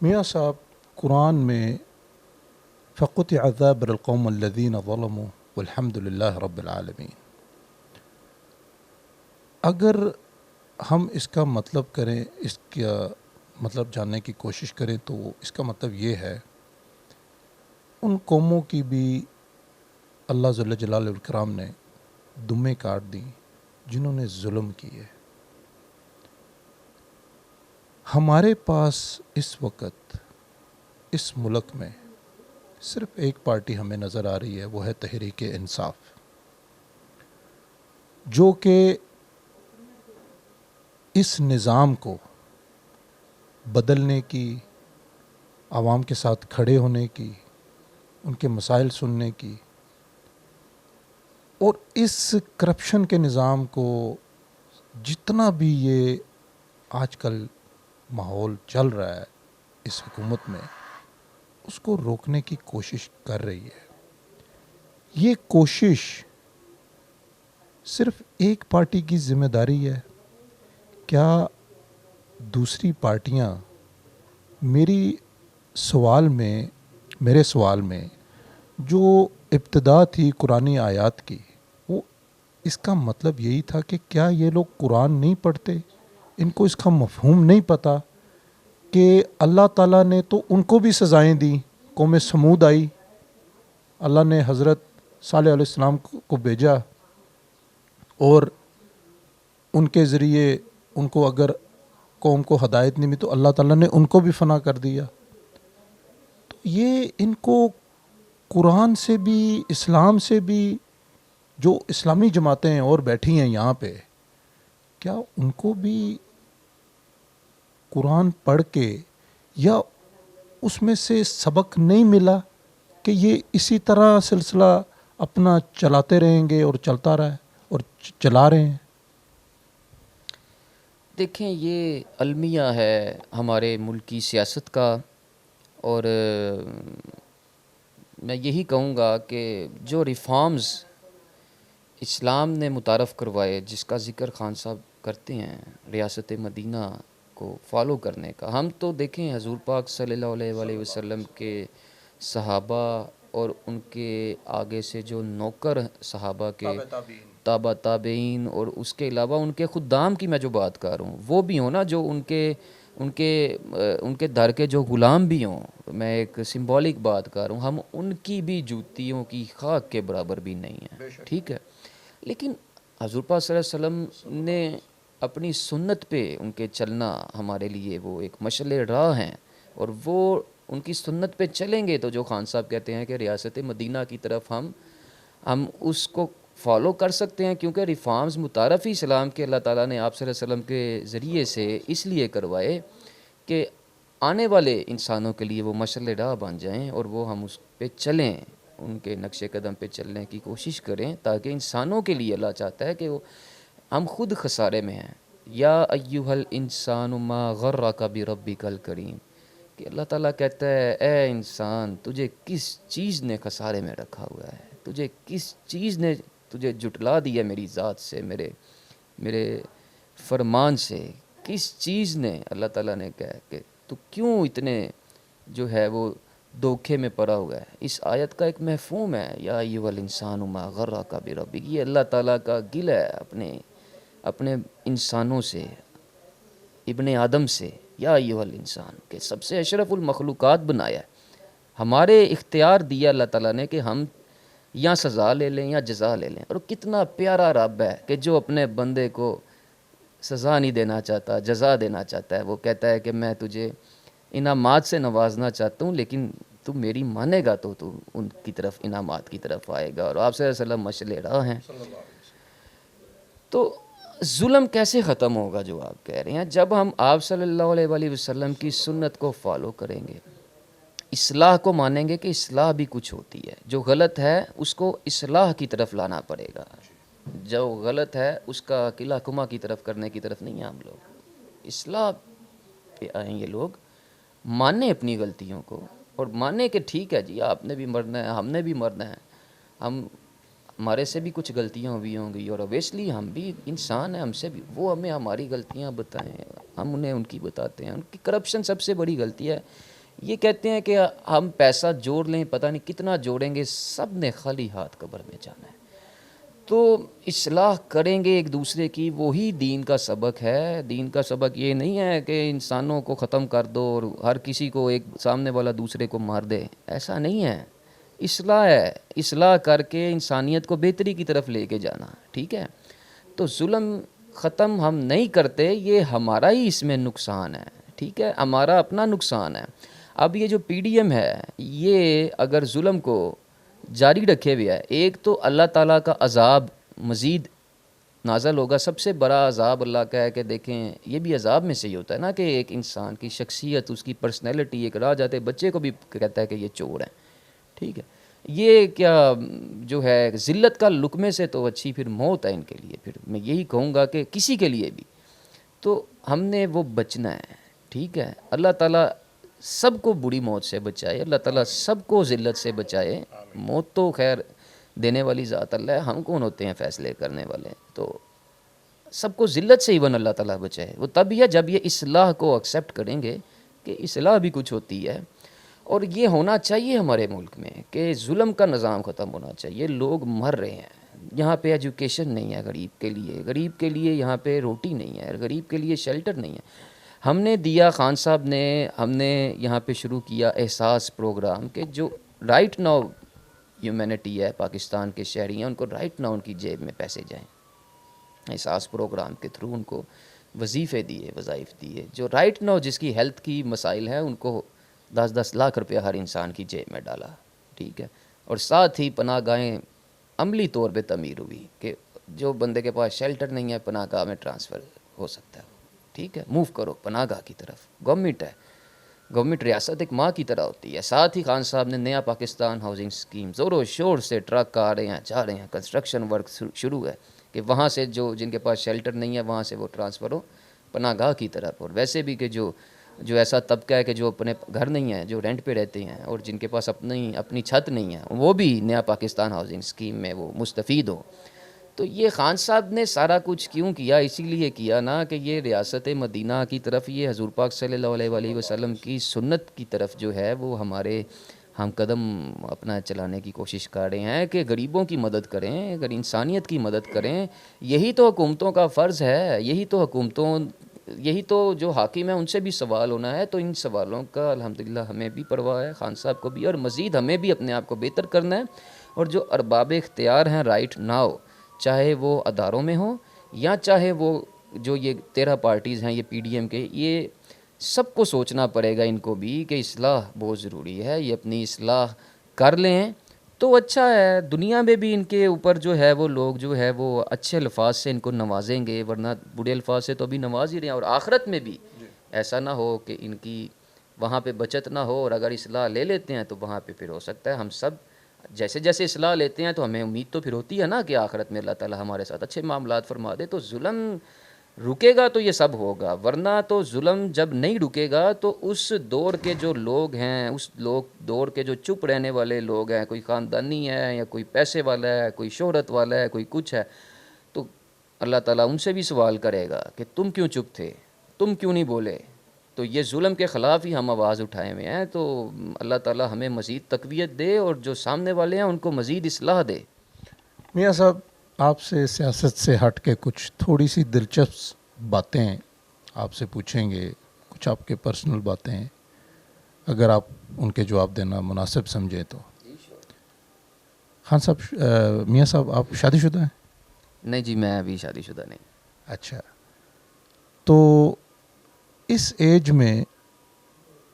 میاں صاحب، قرآن میں فقطع دابر القوم الذین ظلموا والحمد للہ رب العالمین، اگر ہم اس کا مطلب کریں، اس کا مطلب جاننے کی کوشش کریں تو اس کا مطلب یہ ہے ان قوموں کی بھی اللہ جل جلالہ الاکرام نے دمیں کاٹ دیں جنہوں نے ظلم کیے۔ ہمارے پاس اس وقت اس ملک میں صرف ایک پارٹی ہمیں نظر آ رہی ہے، وہ ہے تحریک انصاف، جو کہ اس نظام کو بدلنے کی، عوام کے ساتھ کھڑے ہونے کی، ان کے مسائل سننے کی، اور اس کرپشن کے نظام کو جتنا بھی یہ آج کل ماحول چل رہا ہے اس حکومت میں، اس کو روکنے کی کوشش کر رہی ہے۔ یہ کوشش صرف ایک پارٹی کی ذمہ داری ہے؟ کیا دوسری پارٹیاں میرے سوال میں جو ابتدا تھی قرآنی آیات کی، وہ اس کا مطلب یہی تھا کہ کیا یہ لوگ قرآن نہیں پڑھتے؟ ان کو اس کا مفہوم نہیں پتہ کہ اللہ تعالیٰ نے تو ان کو بھی سزائیں دیں۔ قوم سمود آئی، اللہ نے حضرت صالح علیہ السلام کو بھیجا، اور ان کے ذریعے ان کو اگر قوم کو ہدایت نہیں ملی تو اللہ تعالیٰ نے ان کو بھی فنا کر دیا۔ تو یہ ان کو قرآن سے بھی، اسلام سے بھی، جو اسلامی جماعتیں اور بیٹھی ہیں یہاں پہ، کیا ان کو بھی قرآن پڑھ کے یا اس میں سے سبق نہیں ملا کہ یہ اسی طرح سلسلہ اپنا چلاتے رہیں گے اور چلتا رہا ہے اور چلا رہے ہیں؟ دیکھیں، یہ المیہ ہے ہمارے ملک کی سیاست کا، اور میں یہی کہوں گا کہ جو ریفارمز اسلام نے متعارف کروائے، جس کا ذکر خان صاحب کرتے ہیں، ریاست مدینہ کو فالو کرنے کا، ہم تو دیکھیں حضور پاک صلی اللہ علیہ وآلہ وسلم کے صحابہ اور ان کے آگے سے جو نوکر صحابہ کے تابع تابعین، اور اس کے علاوہ ان کے خدام کی میں جو بات کر رہا ہوں، وہ بھی ہوں نا، جو ان کے در کے جو غلام بھی ہوں، میں ایک سمبولک بات کر رہا ہوں، ہم ان کی بھی جوتیوں کی خاک کے برابر بھی نہیں ہیں، ٹھیک ہے؟ لیکن حضور پاک صلی اللہ علیہ وسلم نے اپنی سنت پہ ان کے چلنا ہمارے لیے وہ ایک مشعل راہ ہیں، اور وہ ان کی سنت پہ چلیں گے تو جو خان صاحب کہتے ہیں کہ ریاست مدینہ کی طرف ہم اس کو فالو کر سکتے ہیں، کیونکہ ریفارمز متعارف ہی اسلام کے اللہ تعالیٰ نے آپ صلی اللہ علیہ وسلم کے ذریعے سے اس لیے کروائے کہ آنے والے انسانوں کے لیے وہ مشعل راہ بن جائیں، اور وہ ہم اس پہ چلیں، ان کے نقش قدم پہ چلنے کی کوشش کریں، تاکہ انسانوں کے لیے اللہ چاہتا ہے کہ ہم خود خسارے میں ہیں۔ یا ایھا الانسان ما غرک بربک الکریم، کہ اللہ تعالیٰ کہتا ہے اے انسان، تجھے کس چیز نے خسارے میں رکھا ہوا ہے، تجھے کس چیز نے تجھے جھٹلا دیا میری ذات سے، میرے فرمان سے، کس چیز نے، اللہ تعالیٰ نے کہا کہ تو کیوں اتنے جو ہے وہ دھوکے میں پڑا ہوا ہے۔ اس آیت کا ایک مفہوم ہے، یا ایھا الانسان ما غرک بربک، یہ اللہ تعالیٰ کا گل ہے اپنے انسانوں سے، ابن آدم سے، یا ایھا الانسان، کہ سب سے اشرف المخلوقات بنایا ہے، ہمارے اختیار دیا اللہ تعالیٰ نے کہ ہم یا سزا لے لیں یا جزا لے لیں۔ اور کتنا پیارا رب ہے کہ جو اپنے بندے کو سزا نہیں دینا چاہتا، جزا دینا چاہتا ہے۔ وہ کہتا ہے کہ میں تجھے انعامات سے نوازنا چاہتا ہوں، لیکن تو میری مانے گا تو ان کی طرف، انعامات کی طرف آئے گا۔ اور آپ صلی اللہ علیہ وسلم مشعل راہ ہیں۔ تو ظلم کیسے ختم ہوگا جو آپ کہہ رہے ہیں؟ جب ہم آپ صلی اللہ علیہ وآلہ وسلم کی سنت کو فالو کریں گے، اصلاح کو مانیں گے کہ اصلاح بھی کچھ ہوتی ہے، جو غلط ہے اس کو اصلاح کی طرف لانا پڑے گا، جو غلط ہے اس کا قلعہ کما کی طرف کرنے کی طرف نہیں ہیں ہم لوگ، اصلاح پہ آئیں یہ لوگ، مانیں اپنی غلطیوں کو، اور مانیں کہ ٹھیک ہے جی، آپ نے بھی مرنا ہے، ہم نے بھی مرنا ہے، ہمارے سے بھی کچھ غلطیاں ہوئی ہوں گی، اور اویسلی ہم بھی انسان ہیں، ہم سے بھی، وہ ہمیں ہماری غلطیاں بتائیں، ہم انہیں ان کی بتاتے ہیں۔ ان کی کرپشن سب سے بڑی غلطی ہے یہ کہتے ہیں کہ ہم پیسہ جوڑ لیں، پتہ نہیں کتنا جوڑیں گے، سب نے خالی ہاتھ قبر میں جانا ہے. تو اصلاح کریں گے ایک دوسرے کی، وہی دین کا سبق ہے. دین کا سبق یہ نہیں ہے کہ انسانوں کو ختم کر دو اور ہر کسی کو ایک سامنے والا دوسرے کو مار دے. ایسا نہیں ہے. اصلاح ہے، اصلاح کر کے انسانیت کو بہتری کی طرف لے کے جانا. ٹھیک ہے. تو ظلم ختم ہم نہیں کرتے، یہ ہمارا ہی اس میں نقصان ہے. ٹھیک ہے، ہمارا اپنا نقصان ہے. اب یہ جو پی ڈی ایم ہے، یہ اگر ظلم کو جاری رکھے ہوئے ہے، ایک تو اللہ تعالیٰ کا عذاب مزید نازل ہوگا. سب سے بڑا عذاب اللہ کا ہے کہ دیکھیں، یہ بھی عذاب میں سے ہی ہوتا ہے نا کہ ایک انسان کی شخصیت، اس کی پرسنالٹی، ایک راہ جاتے بچے کو بھی کہتا ہے کہ یہ چور ہے. ٹھیک ہے. یہ کیا جو ہے ذلت کا لقمے سے تو اچھی پھر موت ہے ان کے لیے. پھر میں یہی کہوں گا کہ کسی کے لیے بھی تو ہم نے وہ بچنا ہے. ٹھیک ہے. اللہ تعالیٰ سب کو بری موت سے بچائے، اللہ تعالیٰ سب کو ذلت سے بچائے. موت تو خیر دینے والی ذات اللہ ہے، ہم کون ہوتے ہیں فیصلے کرنے والے. تو سب کو ذلت سے ایون اللہ تعالیٰ بچائے. وہ تب ہی ہے جب یہ اصلاح کو ایکسیپٹ کریں گے کہ اصلاح بھی کچھ ہوتی ہے. اور یہ ہونا چاہیے ہمارے ملک میں کہ ظلم کا نظام ختم ہونا چاہیے. لوگ مر رہے ہیں یہاں پہ، ایجوکیشن نہیں ہے غریب کے لیے، غریب کے لیے یہاں پہ روٹی نہیں ہے، غریب کے لیے شیلٹر نہیں ہے. ہم نے دیا، خان صاحب نے، ہم نے یہاں پہ شروع کیا احساس پروگرام کہ جو رائٹ ناؤ ہیومینٹی ہے، پاکستان کے شہری ہیں، ان کو رائٹ ناؤ ان کی جیب میں پیسے جائیں. احساس پروگرام کے تھرو ان کو وظیفے دیے، وظائف دیے. جو رائٹ ناؤ جس کی ہیلتھ کی مسائل ہیں، ان کو 10-10 لاکھ روپیہ ہر انسان کی جیب میں ڈالا. ٹھیک ہے. اور ساتھ ہی پناہ گاہیں عملی طور پہ تعمیر ہوئی کہ جو بندے کے پاس شیلٹر نہیں ہے، پناہ گاہ میں ٹرانسفر ہو سکتا ہے. ٹھیک ہے. موو کرو پناہ گاہ کی طرف. گورنمنٹ ہے، گورنمنٹ ریاست ایک ماں کی طرح ہوتی ہے. ساتھ ہی خان صاحب نے نیا پاکستان ہاؤسنگ اسکیم، زور و شور سے ٹرک آ رہے ہیں، جا رہے ہیں، کنسٹرکشن ورک شروع ہے کہ وہاں سے جن کے پاس شیلٹر نہیں ہے وہاں سے وہ ٹرانسفر ہو پناہ گاہ کی طرف. اور ویسے بھی کہ جو ایسا طبقہ ہے کہ جو اپنے گھر نہیں ہے، جو رینٹ پہ رہتے ہیں اور جن کے پاس اپنی چھت نہیں ہے، وہ بھی نیا پاکستان ہاؤسنگ اسکیم میں وہ مستفید ہو. تو یہ خان صاحب نے سارا کچھ کیوں کیا؟ اسی لیے کیا نا کہ یہ ریاست مدینہ کی طرف، یہ حضور پاک صلی اللہ علیہ وآلہ وسلم کی سنت کی طرف جو ہے وہ ہم قدم اپنا چلانے کی کوشش کر رہے ہیں کہ غریبوں کی مدد کریں، اگر انسانیت کی مدد کریں. یہی تو حکومتوں کا فرض ہے، یہی تو جو حاکم ہیں ان سے بھی سوال ہونا ہے. تو ان سوالوں کا الحمدللہ ہمیں بھی پرواہ ہے، خان صاحب کو بھی، اور مزید ہمیں بھی اپنے آپ کو بہتر کرنا ہے. اور جو ارباب اختیار ہیں رائٹ ناؤ، چاہے وہ اداروں میں ہوں یا چاہے وہ جو یہ 13 پارٹیز ہیں یہ پی ڈی ایم کے، یہ سب کو سوچنا پڑے گا ان کو بھی کہ اصلاح بہت ضروری ہے. یہ اپنی اصلاح کر لیں تو اچھا ہے. دنیا میں بھی ان کے اوپر جو ہے وہ لوگ جو ہے وہ اچھے الفاظ سے ان کو نوازیں گے، ورنہ برے الفاظ سے تو ابھی نواز ہی رہے ہیں. اور آخرت میں بھی ایسا نہ ہو کہ ان کی وہاں پہ بچت نہ ہو. اور اگر اصلاح لے لیتے ہیں تو وہاں پہ پھر ہو سکتا ہے ہم سب جیسے جیسے اصلاح لیتے ہیں تو ہمیں امید تو پھر ہوتی ہے نا کہ آخرت میں اللہ تعالیٰ ہمارے ساتھ اچھے معاملات فرما دے. تو ظلم رکے گا تو یہ سب ہوگا، ورنہ تو ظلم جب نہیں رکے گا تو اس دور کے جو لوگ ہیں، دور کے جو چپ رہنے والے لوگ ہیں، کوئی خاندانی ہے یا کوئی پیسے والا ہے، کوئی شہرت والا ہے، کوئی کچھ ہے، تو اللہ تعالیٰ ان سے بھی سوال کرے گا کہ تم کیوں چپ تھے، تم کیوں نہیں بولے. تو یہ ظلم کے خلاف ہی ہم آواز اٹھائے ہوئے ہیں. تو اللہ تعالیٰ ہمیں مزید تقویت دے اور جو سامنے والے ہیں ان کو مزید اصلاح دے. میاں صاحب، آپ سے سیاست سے ہٹ کے کچھ تھوڑی سی دلچسپ باتیں آپ سے پوچھیں گے، کچھ آپ کے پرسنل باتیں ہیں، اگر آپ ان کے جواب دینا مناسب سمجھیں تو. خان صاحب، میاں صاحب آپ شادی شدہ ہیں؟ نہیں جی، میں ابھی شادی شدہ نہیں. اچھا. تو اس ایج میں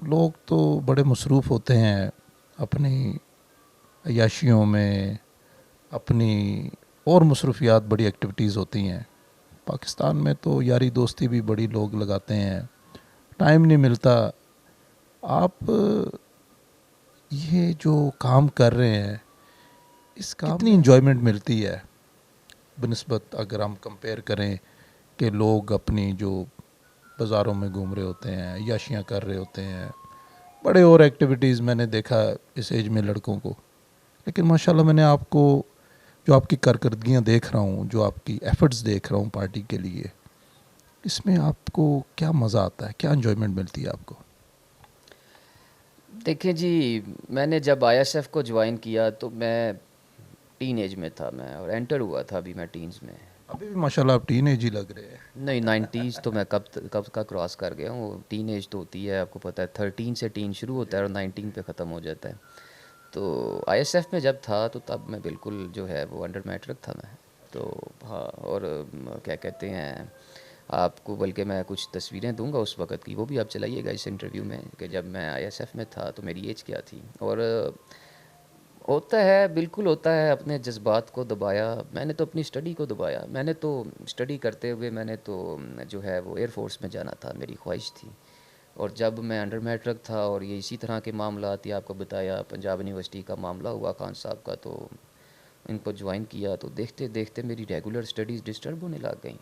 لوگ تو بڑے مصروف ہوتے ہیں اپنی عیاشیوں میں، اپنی اور مصروفیات، بڑی ایکٹیویٹیز ہوتی ہیں. پاکستان میں تو یاری دوستی بھی بڑی لوگ لگاتے ہیں، ٹائم نہیں ملتا. آپ یہ جو کام کر رہے ہیں اس کا کتنی انجوائمنٹ ملتی ہے بنسبت اگر ہم کمپیئر کریں کہ لوگ اپنی جو بازاروں میں گھوم رہے ہوتے ہیں، عیاشیاں کر رہے ہوتے ہیں، بڑے اور ایکٹیویٹیز میں نے دیکھا اس ایج میں لڑکوں کو. لیکن ماشاءاللہ میں نے آپ کو جو آپ کی کارکردگیاں دیکھ رہا ہوں، جو آپ کی ایفرٹس دیکھ رہا ہوں پارٹی کے لیے، اس میں آپ کو کیا مزہ آتا ہے، کیا انجوائمنٹ ملتی ہے آپ کو؟ دیکھیں جی، میں نے جب آئی ایس ایف کو جوائن کیا تو میں ٹین ایج میں تھا میں، اور انٹر ہوا تھا ابھی میں ٹینز میں. ابھی بھی ماشاءاللہ آپ ٹین ایج ہی لگ رہے ہیں. نہیں، 90s تو میں کب کا کراس کر گیا ہوں. وہ ٹین ایج تو ہوتی ہے، آپ کو پتہ ہے 13 سے ٹین شروع ہوتا ہے اور 19 پہ ختم ہو جاتا ہے. تو آئی ایس ایف میں جب تھا تو تب میں بالکل جو ہے وہ انڈر میٹرک تھا میں. تو ہاں، اور کیا کہتے ہیں آپ کو، بلکہ میں کچھ تصویریں دوں گا اس وقت کی، وہ بھی آپ چلائیے گا اس انٹرویو میں، کہ جب میں آئی ایس ایف میں تھا تو میری ایج کیا تھی. اور ہوتا ہے، بالکل ہوتا ہے، اپنے جذبات کو دبایا. میں نے تو اپنی اسٹڈی کو دبایا. میں نے تو اسٹڈی کرتے ہوئے میں نے تو جو ہے وہ ایئر فورس میں جانا تھا، میری خواہش تھی. اور جب میں انڈر میٹرک تھا اور یہ اسی طرح کے معاملات یہ آپ کو بتایا، پنجاب یونیورسٹی کا معاملہ ہوا خان صاحب کا، تو ان کو جوائن کیا تو دیکھتے دیکھتے میری ریگولر اسٹڈیز ڈسٹرب ہونے لگ گئیں.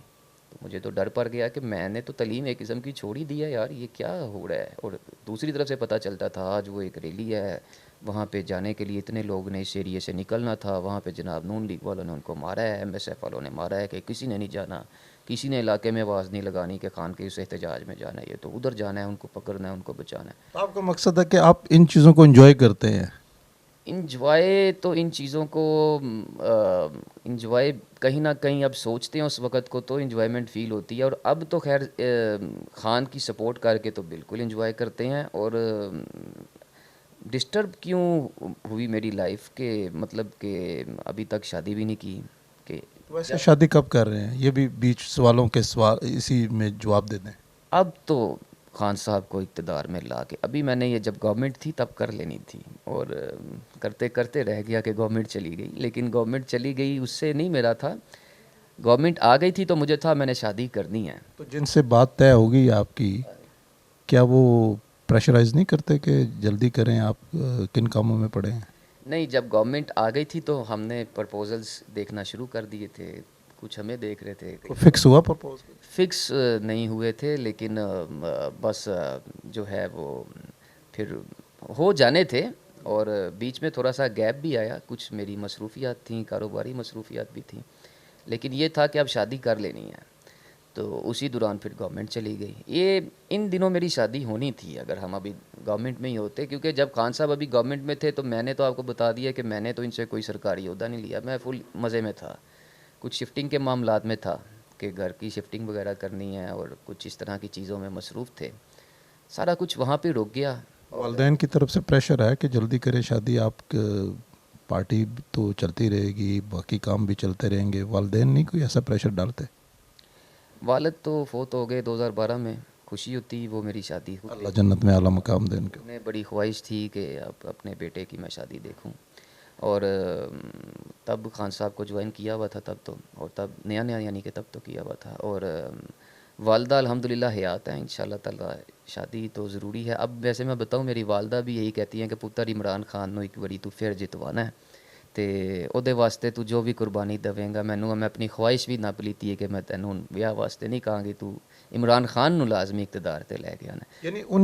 تو مجھے تو ڈر پڑ گیا کہ میں نے تو تعلیم ایک قسم کی چھوڑ ہی دی ہے یار، یہ کیا ہو رہا ہے. اور دوسری طرف سے پتہ چلتا تھا آج وہ ایک ریلی ہے، وہاں پہ جانے کے لیے اتنے لوگ نے اس ایریے سے نکلنا تھا. وہاں پہ جناب نون لیگ والوں نے ان کو مارا ہے، ایم ایس ایف والوں نے مارا ہے، کہ کسی نے نہیں جانا، کسی نے علاقے میں آواز نہیں لگانی کہ خان کے اس احتجاج میں جانا ہے. یہ تو ادھر جانا ہے، ان کو پکڑنا ہے، ان کو بچانا ہے. تو آپ کا مقصد ہے کہ آپ ان چیزوں کو انجوائے کرتے ہیں؟ انجوائے تو ان چیزوں کو انجوائے کہیں نہ کہیں اب سوچتے ہیں اس وقت کو تو انجوائمنٹ فیل ہوتی ہے. اور اب تو خیر خان کی سپورٹ کر کے تو بالکل انجوائے کرتے ہیں. اور ڈسٹرب کیوں ہوئی میری لائف، کہ مطلب کہ ابھی تک شادی بھی نہیں کی. کہ ویسے شادی کب کر رہے ہیں؟ یہ بھی بیچ سوالوں کے سوال اسی میں جواب دے دیں. اب تو خان صاحب کو اقتدار میں لا کے، ابھی میں نے یہ جب گورنمنٹ تھی تب کر لینی تھی، اور کرتے کرتے رہ گیا کہ گورنمنٹ چلی گئی. لیکن گورنمنٹ چلی گئی اس سے نہیں میرا تھا، گورنمنٹ آ گئی تھی تو مجھے تھا میں نے شادی کرنی ہے. تو جن سے بات طے ہوگی آپ کی، کیا وہ پریشرائز نہیں کرتے کہ جلدی کریں، آپ کن کاموں میں پڑے ہیں؟ نہیں، جب گورنمنٹ آ گئی تھی تو ہم نے پرپوزلز دیکھنا شروع کر دیے تھے. کچھ ہمیں دیکھ رہے تھے، فکس ہوا پرپوزل؟ فکس نہیں ہوئے تھے، لیکن بس جو ہے وہ پھر ہو جانے تھے. اور بیچ میں تھوڑا سا گیپ بھی آیا، کچھ میری مصروفیات تھیں، کاروباری مصروفیات بھی تھیں. لیکن یہ تھا کہ اب شادی کر لینی ہے. تو اسی دوران پھر گورنمنٹ چلی گئی. یہ ان دنوں میری شادی ہونی تھی اگر ہم ابھی گورنمنٹ میں ہی ہوتے، کیونکہ جب خان صاحب ابھی گورنمنٹ میں تھے تو میں نے تو آپ کو بتا دیا کہ میں نے تو ان سے کوئی سرکاری عہدہ نہیں لیا. میں فل مزے میں تھا، کچھ شفٹنگ کے معاملات میں تھا کہ گھر کی شفٹنگ وغیرہ کرنی ہے، اور کچھ اس طرح کی چیزوں میں مصروف تھے. سارا کچھ وہاں پہ رک گیا. والدین کی طرف سے پریشر ہے کہ جلدی کریں شادی، آپ پارٹی تو چلتی رہے گی، باقی کام بھی چلتے رہیں گے، والدین نہیں کوئی ایسا پریشر ڈالتے؟ والد تو فوت ہو گئے 2012 میں. خوشی ہوتی وہ میری شادی ہوتی، اللہ جنت میں اعلیٰ مقام دے ان کو. انہیں بڑی خواہش تھی کہ اب اپنے بیٹے کی میں شادی دیکھوں. اور تب خان صاحب کو جوائن کیا ہوا تھا تب تو، اور تب نیا نیا یعنی کہ تب تو کیا ہوا تھا. اور والدہ الحمدللہ حیات ہیں، انشاءاللہ تعالیٰ شادی تو ضروری ہے. اب ویسے میں بتاؤں، میری والدہ بھی یہی کہتی ہیں کہ پتر عمران خان نو ایک بڑی تو پھر جتوانا ہے، تے او دے واسطے تو جو بھی قربانی دویں گا. میں اپنی خواہش بھی نہ پلیتی ہے کہ میں تینوں بیاہ واسطے نہیں کہاں گی، تو عمران خان نو لازمی اقتدار تے لے کے آنا. یعنی